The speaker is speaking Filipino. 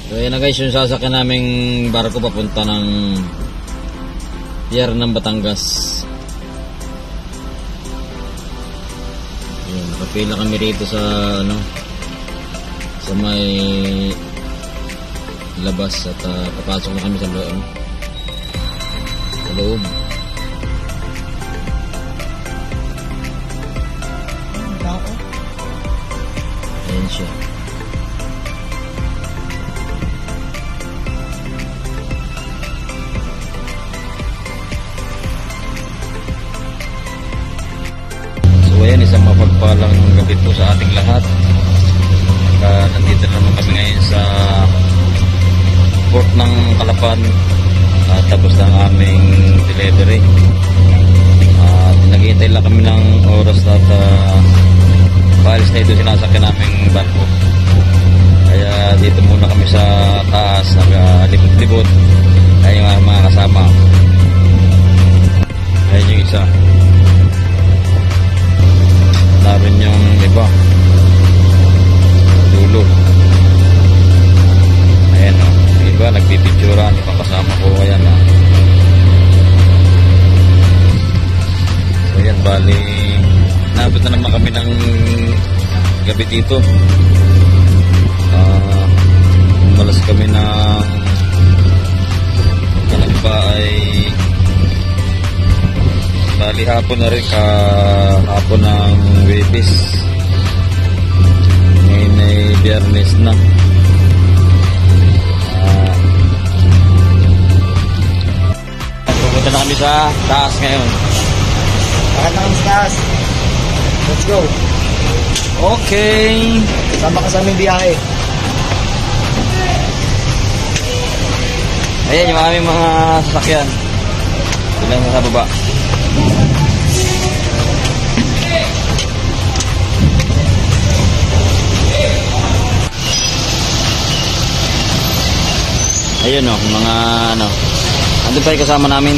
So ayan na guys, yung sasakyan naming barko papunta ng pier ng Batangas. Ayan, nakapila kami rito sa sa may labas at papasok na kami sa loob. Ayan siya. So ayan, isang mapagpalang gabi po sa ating lahat. Nandito naman kami ngayon sa port ng Calapan. Tapos na ang aming delivery. Naghihintay lang kami ng oras at paalis na ito sinasakyan naming barko. Kaya dito muna kami sa taas, naglibot-libot. Ayun yung mga kasama. Ayun yung isa. Naroon yung iba dulo. Ayan o, iba nagpipicturan, ibang kasama ko. Ayan o. So ayan, bali naabot na naman kami ng gabi dito. Umalas kami ng kalagpa ay bali hapon na rin, hapon ng Webis. Ngayon ay Biyernes na. Pupunta na kami sa taas ngayon. Bakit na kami sa taas? Let's go. Okay. Sama ka sa aming biyahe. Ayan yung aming mga sasakyan. Sila sa baba. Ayun o, mga andun pa yung kasama namin.